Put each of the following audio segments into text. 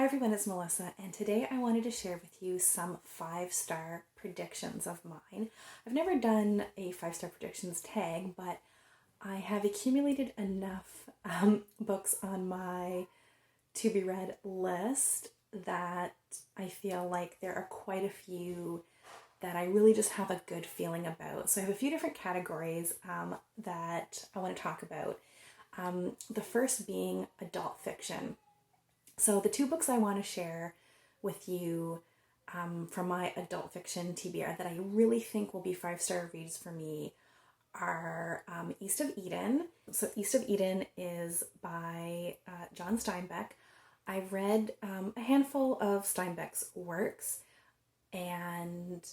Hi everyone, it's Melissa, and today I wanted to share with you some 5-star predictions of mine. I've never done a 5-star predictions tag, but I have accumulated enough books on my to be read list that I feel like there are quite a few that I really just have a good feeling about. So I have a few different categories that I want to talk about. The first being adult fiction. So the two books I want to share with you from my adult fiction TBR that I really think will be 5-star reads for me are East of Eden. So East of Eden is by John Steinbeck. I've read a handful of Steinbeck's works, and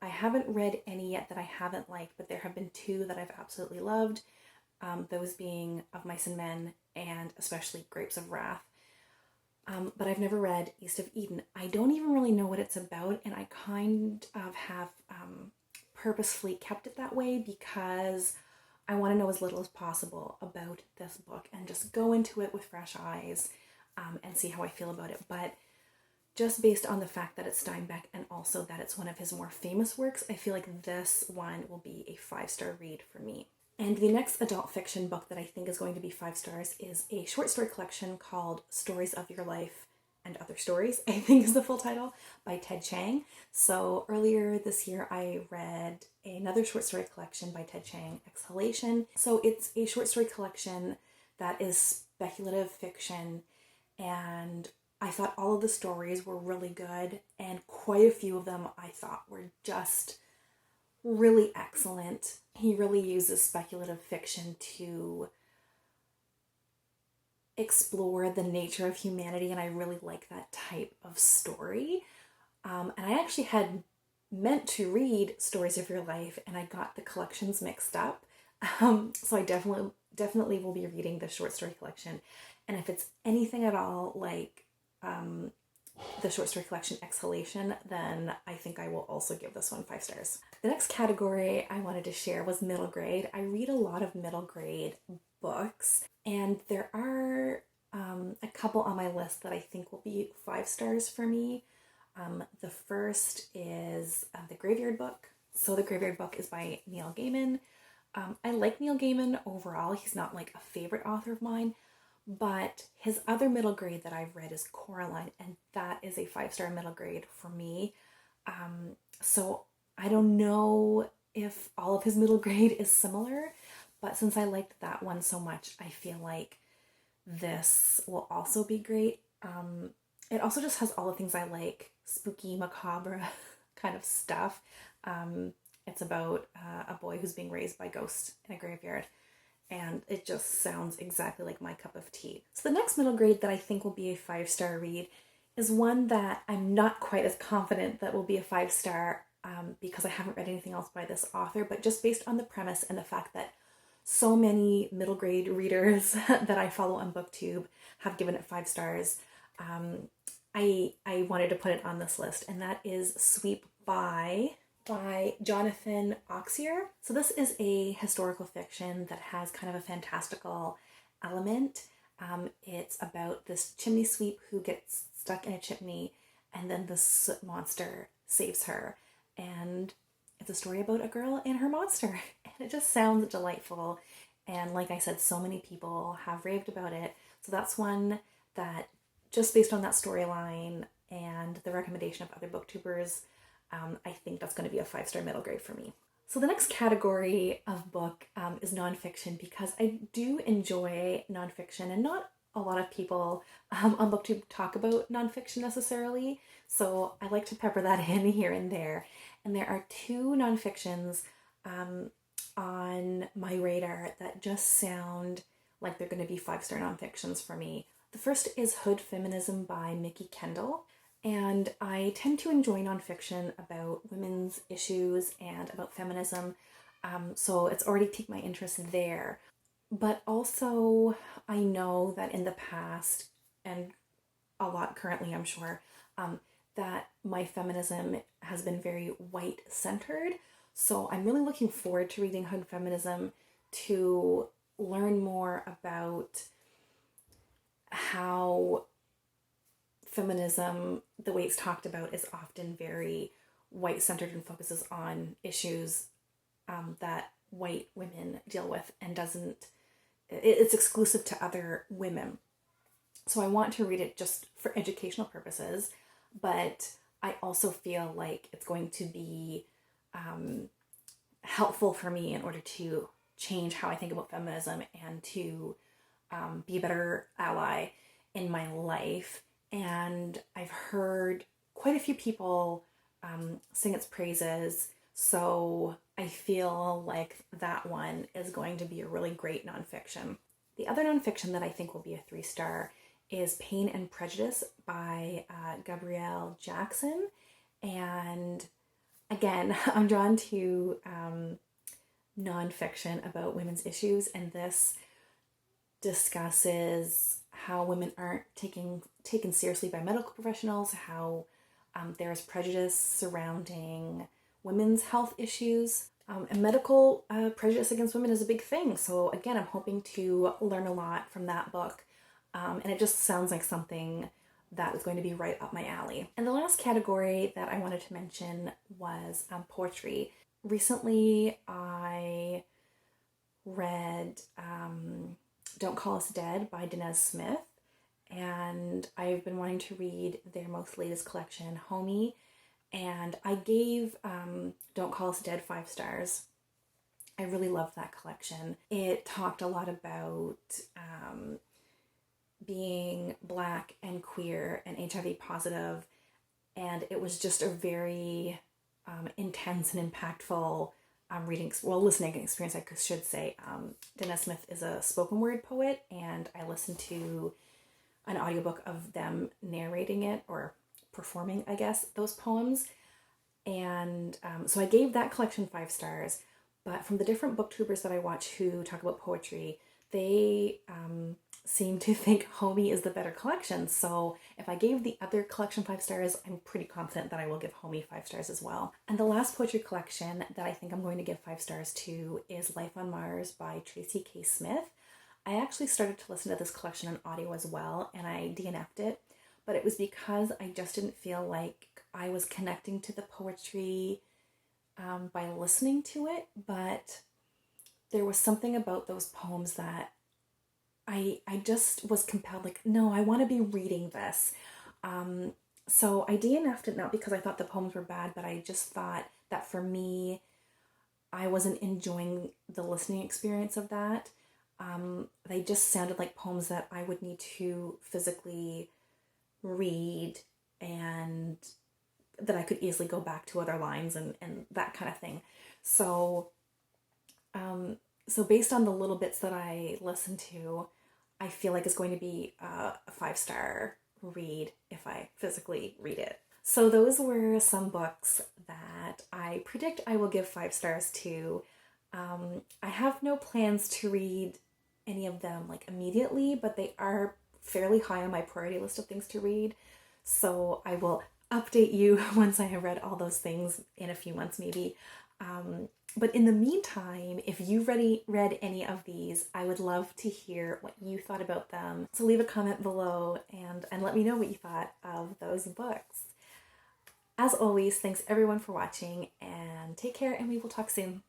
I haven't read any yet that I haven't liked, but there have been two that I've absolutely loved, those being Of Mice and Men and especially Grapes of Wrath. But I've never read East of Eden. I don't even really know what it's about, and I kind of have purposefully kept it that way because I want to know as little as possible about this book and just go into it with fresh eyes and see how I feel about it. But just based on the fact that it's Steinbeck and also that it's one of his more famous works, I feel like this one will be a 5-star read for me. And the next adult fiction book that I think is going to be 5 stars is a short story collection called Stories of Your Life and Other Stories, I think is the full title, by Ted Chiang. So earlier this year I read another short story collection by Ted Chiang, Exhalation. So it's a short story collection that is speculative fiction, and I thought all of the stories were really good, and quite a few of them I thought were just really excellent. He really uses speculative fiction to explore the nature of humanity, and I really like that type of story. And I actually had meant to read Stories of Your Life, and I got the collections mixed up. So I definitely will be reading the short story collection. And if it's anything at all like the short story collection Exhalation, then I think I will also give this one 5 stars. The next category I wanted to share was middle grade. I read a lot of middle grade books, and there are a couple on my list that I think will be 5 stars for me. The first is The Graveyard Book. So The Graveyard Book is by Neil Gaiman. I like Neil Gaiman overall. He's not like a favorite author of mine, but his other middle grade that I've read is Coraline, and that is a 5-star middle grade for me. So I don't know if all of his middle grade is similar, but since I liked that one so much, I feel like this will also be great. It also just has all the things I like, spooky, macabre kind of stuff. It's about a boy who's being raised by ghosts in a graveyard, and it just sounds exactly like my cup of tea. So the next middle grade that I think will be a 5-star read is one that I'm not quite as confident that will be a 5-star because I haven't read anything else by this author, but just based on the premise and the fact that so many middle grade readers that I follow on BookTube have given it 5 stars, I wanted to put it on this list, and that is Sweep by Jonathan Auxier. So this is a historical fiction that has kind of a fantastical element. It's about this chimney sweep who gets stuck in a chimney, and then the soot monster saves her. And it's a story about a girl and her monster. And it just sounds delightful. And like I said, so many people have raved about it. So that's one that, just based on that storyline and the recommendation of other booktubers, I think that's going to be a 5-star middle grade for me. So the next category of book is nonfiction, because I do enjoy nonfiction, and not a lot of people on BookTube talk about nonfiction necessarily, so I like to pepper that in here and there. And there are 2 nonfictions on my radar that just sound like they're going to be 5-star nonfictions for me. The first is Hood Feminism by Mikki, Kendall. And I tend to enjoy nonfiction about women's issues and about feminism, so it's already piqued my interest there. But also, I know that in the past, and a lot currently, I'm sure, that my feminism has been very white-centered. So I'm really looking forward to reading Hood Feminism to learn more about how feminism, the way it's talked about, is often very white-centered and focuses on issues that white women deal with and it's exclusive to other women. So I want to read it just for educational purposes, but I also feel like it's going to be helpful for me in order to change how I think about feminism and to be a better ally in my life. And I've heard quite a few people sing its praises, so I feel like that one is going to be a really great nonfiction. The other nonfiction that I think will be a 3-star is Pain and Prejudice by Gabrielle Jackson. And again, I'm drawn to nonfiction about women's issues, and this discusses how women aren't taken seriously by medical professionals, how there is prejudice surrounding women's health issues. And medical prejudice against women is a big thing. So again, I'm hoping to learn a lot from that book. And it just sounds like something that is going to be right up my alley. And the last category that I wanted to mention was poetry. Recently, I read Don't Call Us Dead by Danez, and I've been wanting to read their most latest collection, Homie, and I gave Don't Call Us Dead 5 stars. I really loved that collection. It talked a lot about being Black and queer and HIV positive, and it was just a very intense and impactful listening experience, I should say. Danez is a spoken word poet, and I listened to an audiobook of them narrating it, or performing, I guess, those poems. And so I gave that collection 5 stars, but from the different booktubers that I watch who talk about poetry, they seem to think Homie is the better collection. So if I gave the other collection 5 stars, I'm pretty confident that I will give Homie 5 stars as well. And the last poetry collection that I think I'm going to give 5 stars to is Life on Mars by Tracy K. Smith. I actually started to listen to this collection on audio as well, and I DNF'd it, but it was because I just didn't feel like I was connecting to the poetry by listening to it, but there was something about those poems that I just was compelled, like, no, I want to be reading this. So I DNF'd it, not because I thought the poems were bad, but I just thought that for me, I wasn't enjoying the listening experience of that. They just sounded like poems that I would need to physically read, and that I could easily go back to other lines and that kind of thing. So based on the little bits that I listened to, I feel like it's going to be a 5-star read if I physically read it. So those were some books that I predict I will give 5 stars to. I have no plans to read any of them like immediately, but they are fairly high on my priority list of things to read. So I will update you once I have read all those things in a few months maybe. But in the meantime, if you've read any of these, I would love to hear what you thought about them. So leave a comment below and let me know what you thought of those books. As always, thanks everyone for watching, and take care, and we will talk soon.